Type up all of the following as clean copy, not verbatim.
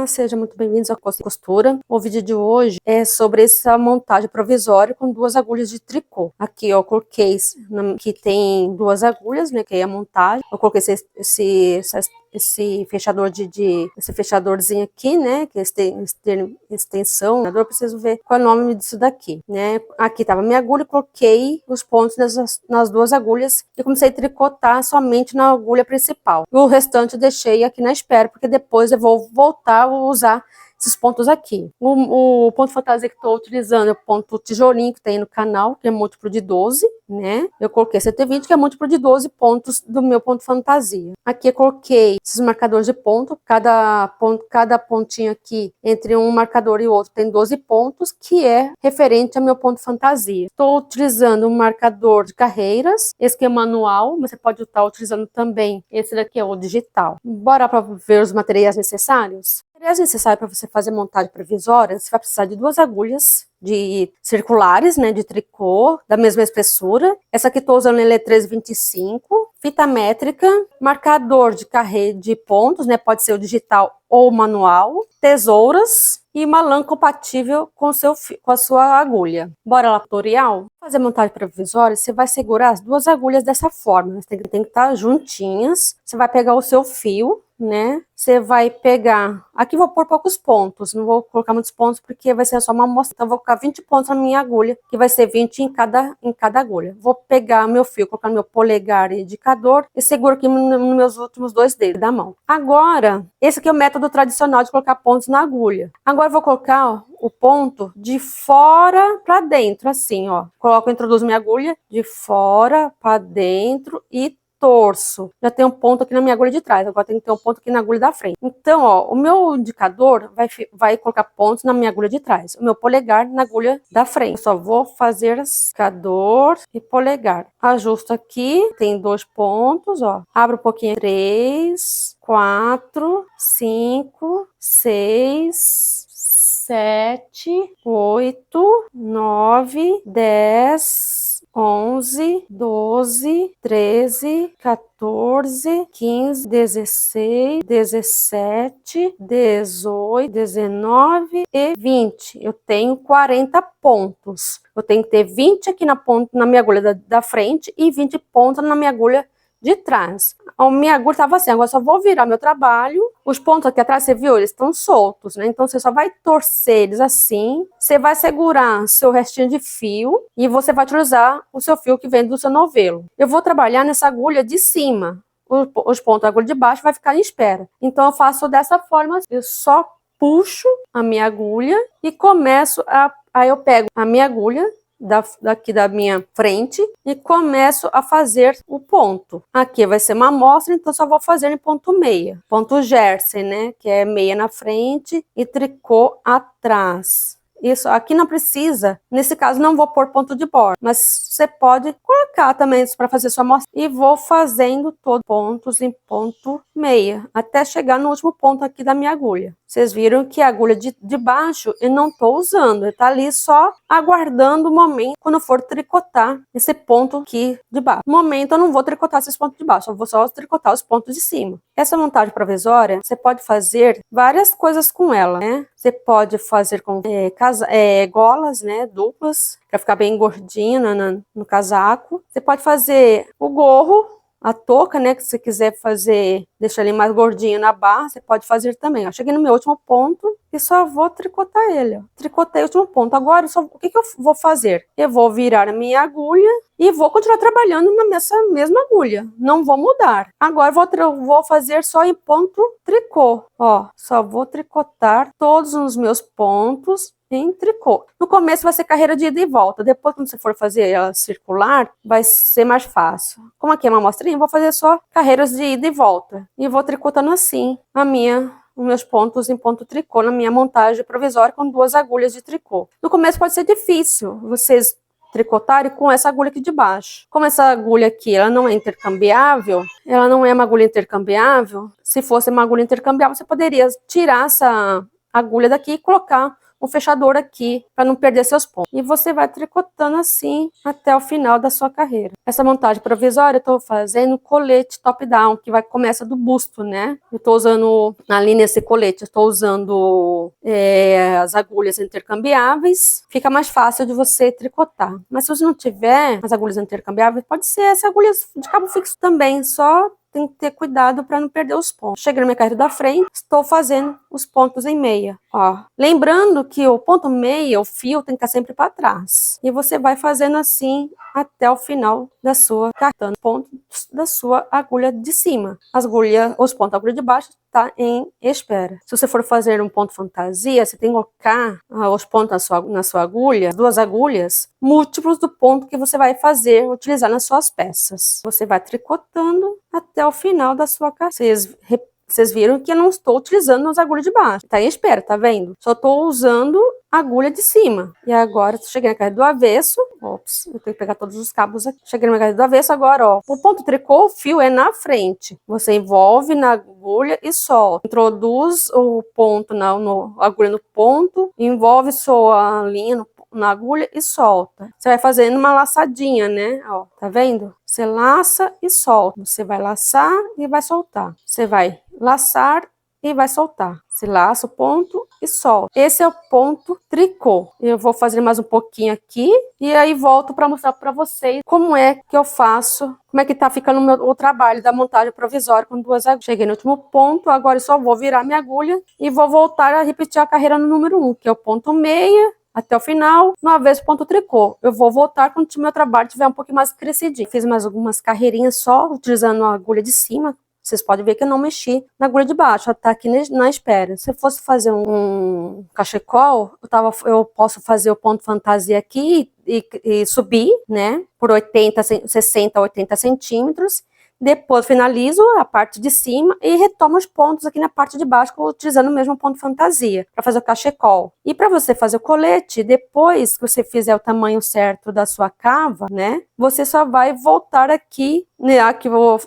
Sejam muito bem-vindos ao Costura. O vídeo de hoje é sobre essa montagem provisória com duas agulhas de tricô. Aqui, ó, eu coloquei que tem duas agulhas, né, que é a montagem. Eu coloquei esse fechador esse fechadorzinho aqui, né, que é extensão. Eu preciso ver qual é o nome disso daqui, né. Aqui tava a minha agulha, coloquei os pontos nas duas agulhas e comecei a tricotar somente na agulha principal. O restante eu deixei aqui na espera, porque depois eu vou voltar a usar esses pontos aqui. O ponto fantasia que estou utilizando é o ponto tijolinho que tem no canal, que é múltiplo de 12, né? Eu coloquei 120, que é múltiplo de 12 pontos do meu ponto fantasia. Aqui eu coloquei esses marcadores de ponto, cada pontinho aqui, entre um marcador e outro, tem 12 pontos, que é referente ao meu ponto fantasia. Estou utilizando um marcador de carreiras, esse que é manual, mas você pode estar utilizando também esse daqui, é o digital. Bora para ver os materiais necessários? Materiais necessários para você fazer montagem provisória, você vai precisar de duas agulhas circulares, né, de tricô, da mesma espessura. Essa aqui estou usando, ele é 3,25. Fita métrica, marcador de carreira de pontos, né, pode ser o digital ou manual, tesouras e uma lã compatível com a sua agulha. Bora lá pro tutorial? Fazer montagem provisória, você vai segurar as duas agulhas dessa forma, elas tem que estar juntinhas. Você vai pegar o seu fio, né? Você vai pegar... Aqui vou pôr poucos pontos, não vou colocar muitos pontos porque vai ser só uma amostra. Então, vou colocar 20 pontos na minha agulha, que vai ser 20 em cada agulha. Vou pegar meu fio, colocar no meu polegar e indicador e seguro aqui nos meus últimos dois dedos da mão. Agora, esse aqui é o método tradicional de colocar pontos na agulha. Agora, eu vou colocar, ó, o ponto de fora para dentro, assim, ó. Introduzo minha agulha de fora para dentro e torço. Já tem um ponto aqui na minha agulha de trás, agora tem que ter um ponto aqui na agulha da frente. Então, ó, o meu indicador vai colocar pontos na minha agulha de trás, o meu polegar na agulha da frente. Eu só vou fazer indicador e polegar. Ajusto aqui, tem dois pontos, ó. Abro um pouquinho, 3, 4, 5, 6, 7, 8, 9, 10, 11, 12, 13, 14, 15, 16, 17, 18, 19 e 20. Eu tenho 40 pontos. Eu tenho que ter 20 aqui na minha agulha da frente e 20 pontos na minha agulha de trás. A minha agulha estava assim, agora só vou virar meu trabalho. Os pontos aqui atrás, você viu, eles estão soltos, né? Então, você só vai torcer eles assim. Você vai segurar seu restinho de fio e você vai utilizar o seu fio que vem do seu novelo. Eu vou trabalhar nessa agulha de cima. Os pontos da agulha de baixo vai ficar em espera. Então, eu faço dessa forma. Eu só puxo a minha agulha e começo Aí eu pego a minha agulha daqui da minha frente e começo a fazer o ponto. Aqui vai ser uma amostra, então só vou fazer em ponto meia. Ponto Jersey, né? Que é meia na frente e tricô atrás. Isso, aqui não precisa, nesse caso não vou pôr ponto de borda, mas você pode colocar também isso para fazer sua amostra. E vou fazendo todos os pontos em ponto meia, até chegar no último ponto aqui da minha agulha. Vocês viram que a agulha de baixo eu não estou usando, está ali só aguardando o momento quando for tricotar esse ponto aqui de baixo. No momento eu não vou tricotar esses pontos de baixo, eu vou só tricotar os pontos de cima. Essa montagem provisória, você pode fazer várias coisas com ela, né? Você pode fazer com golas, né, duplas, para ficar bem gordinho no casaco. Você pode fazer o gorro, a touca, né, que você quiser fazer, deixar ele mais gordinho na barra, você pode fazer também. Eu cheguei no meu último ponto e só vou tricotar ele, ó. Tricotei o último ponto. Agora, o que eu vou fazer? Eu vou virar a minha agulha e vou continuar trabalhando nessa mesma agulha. Não vou mudar. Agora, vou fazer só em ponto tricô. Ó, só vou tricotar todos os meus pontos em tricô. No começo vai ser carreira de ida e volta. Depois, quando você for fazer ela circular, vai ser mais fácil. Como aqui é uma amostrinha, eu vou fazer só carreiras de ida e volta. E vou tricotando assim os meus pontos em ponto tricô na minha montagem provisória com duas agulhas de tricô. No começo pode ser difícil vocês tricotarem com essa agulha aqui de baixo. Como essa agulha aqui, ela não é intercambiável, ela não é uma agulha intercambiável. Se fosse uma agulha intercambiável, você poderia tirar essa agulha daqui e colocar um fechador aqui para não perder seus pontos. E você vai tricotando assim até o final da sua carreira. Essa montagem provisória eu tô fazendo colete top-down, que começa do busto, né? Eu tô usando ali nesse colete, eu tô usando as agulhas intercambiáveis. Fica mais fácil de você tricotar. Mas se você não tiver as agulhas intercambiáveis, pode ser essa agulha de cabo fixo também, só tem que ter cuidado para não perder os pontos. Cheguei na minha carreira da frente, estou fazendo os pontos em meia, ó. Lembrando que o ponto meia, o fio tem que estar sempre para trás. E você vai fazendo assim até o final da sua cartão, pontos da sua agulha de cima. Os pontos da agulha de baixo tá em espera. Se você for fazer um ponto fantasia, você tem que colocar os pontos na sua agulha, 2 agulhas, múltiplos do ponto que você vai utilizar nas suas peças. Você vai tricotando até o final da sua carreira. Vocês viram que eu não estou utilizando as agulhas de baixo. Tá em espera, tá vendo? Só estou usando a agulha de cima. E agora, cheguei na carreira do avesso. Ops, eu tenho que pegar todos os cabos aqui. Cheguei na carreira do avesso, agora, ó. O ponto tricô, o fio é na frente. Você envolve na agulha e solta. Introduz o ponto a agulha no ponto, envolve sua linha na agulha e solta. Você vai fazendo uma laçadinha, né? Ó, tá vendo? Você laça e solta. Você vai laçar e vai soltar. Você vai laçar e vai soltar. Você laça o ponto e solta. Esse é o ponto tricô. Eu vou fazer mais um pouquinho aqui e aí volto para mostrar para vocês como é que eu faço, como é que tá ficando o trabalho da montagem provisória com 2 agulhas. Cheguei no último ponto, agora eu só vou virar minha agulha e vou voltar a repetir a carreira no número 1, que é o ponto meia, até o final, no avesso ponto tricô. Eu vou voltar quando o meu trabalho estiver um pouquinho mais crescidinho. Fiz mais algumas carreirinhas só, utilizando a agulha de cima. Vocês podem ver que eu não mexi na agulha de baixo, ela tá aqui na espera. Se eu fosse fazer um cachecol, eu posso fazer o ponto fantasia aqui e subir, né, por 60, 80 centímetros. Depois finalizo a parte de cima e retomo os pontos aqui na parte de baixo, utilizando o mesmo ponto fantasia, para fazer o cachecol. E para você fazer o colete, depois que você fizer o tamanho certo da sua cava, né, você só vai voltar aqui, né, aqui vou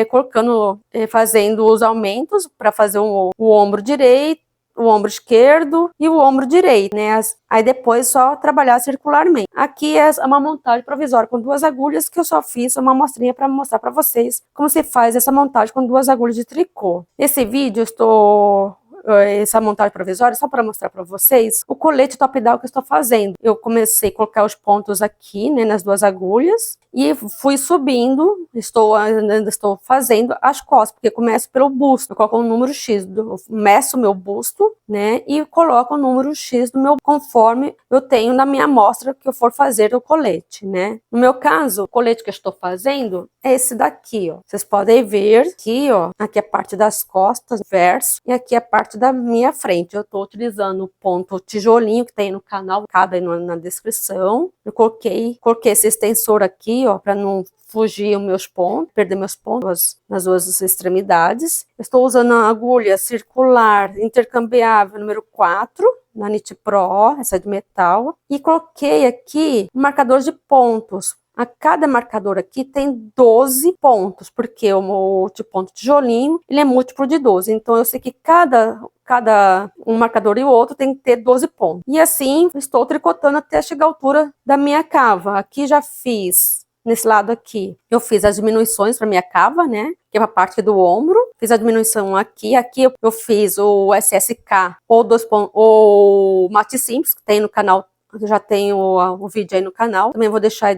colocando, fazendo os aumentos para fazer o ombro direito, o ombro esquerdo e o ombro direito, né? Aí depois só trabalhar circularmente. Aqui é uma montagem provisória com 2 agulhas que eu só fiz uma amostrinha para mostrar para vocês como se faz essa montagem com 2 agulhas de tricô. Nesse vídeo eu estou essa montagem provisória só para mostrar para vocês o colete top-down que eu estou fazendo. Eu comecei a colocar os pontos aqui, né, nas 2 agulhas e fui subindo, ainda estou fazendo as costas, porque começo pelo busto. Eu coloco um número X, meço o meu busto, né, e coloco o número X do meu, conforme eu tenho na minha amostra que eu for fazer o colete, né. No meu caso, o colete que eu estou fazendo é esse daqui, ó. Vocês podem ver aqui, ó, aqui é a parte das costas, verso, e aqui é a parte da minha frente. Eu estou utilizando o ponto tijolinho que tem no canal, cabe aí na descrição. Eu coloquei esse extensor aqui, ó, para não fugir os meus pontos, perder meus pontos nas 2 extremidades. Eu estou usando a agulha circular intercambiável número 4, na Nit Pro, essa é de metal, e coloquei aqui um marcador de pontos. A cada marcador aqui tem 12 pontos, porque o ponto tijolinho, ele é múltiplo de 12. Então, eu sei que cada um marcador e o outro tem que ter 12 pontos. E assim, estou tricotando até chegar à altura da minha cava. Aqui já fiz, nesse lado aqui, eu fiz as diminuições para minha cava, né? Que é a parte do ombro. Fiz a diminuição aqui. Aqui eu fiz o SSK ou Mate Simples, que tem no canal. Eu já tenho o vídeo aí no canal. Também vou deixar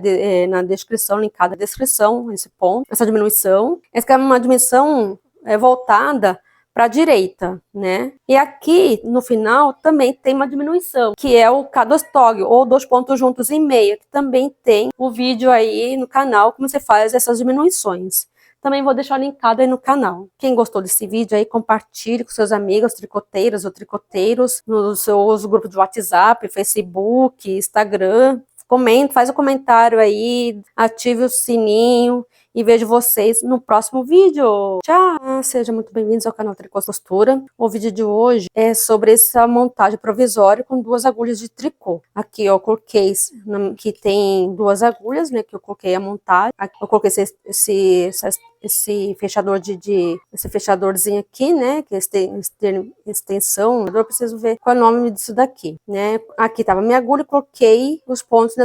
na descrição, linkado na descrição, esse ponto, essa diminuição. Essa é uma diminuição voltada para a direita, né? E aqui, no final, também tem uma diminuição, que é o Cadostog, ou 2 pontos juntos em meia, que também tem o vídeo aí no canal, como você faz essas diminuições. Também vou deixar linkado aí no canal. Quem gostou desse vídeo aí, compartilhe com seus amigos tricoteiras ou tricoteiros nos seus grupos de WhatsApp, Facebook, Instagram. Comente, faz um comentário aí, ative o sininho e vejo vocês no próximo vídeo. Tchau! Sejam muito bem-vindos ao canal Tricô Costura. O vídeo de hoje é sobre essa montagem provisória com 2 agulhas de tricô. Aqui eu coloquei, que tem 2 agulhas, né, que eu coloquei a montagem. Aqui eu coloquei esse fechador esse fechadorzinho aqui, né, que é extensão. Eu preciso ver qual é o nome disso daqui, né. Aqui tava minha agulha, coloquei os pontos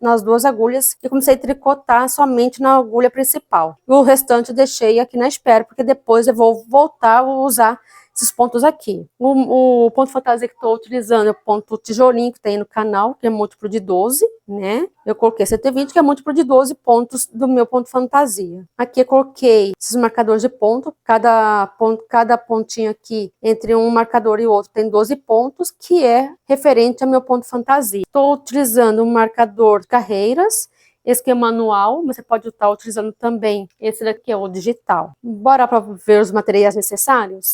nas duas agulhas e comecei a tricotar somente na agulha principal. O restante eu deixei aqui na espera, porque depois eu vou voltar a usar esses pontos aqui. O ponto fantasia que estou utilizando é o ponto tijolinho que tem no canal, que é múltiplo de 12, né? Eu coloquei 120, que é múltiplo de 12 pontos do meu ponto fantasia. Aqui eu coloquei esses marcadores de ponto, cada pontinho aqui, entre um marcador e outro, tem 12 pontos, que é referente ao meu ponto fantasia. Estou utilizando um marcador de carreiras, esse aqui é manual, mas você pode estar utilizando também esse daqui, é o digital. Bora para ver os materiais necessários?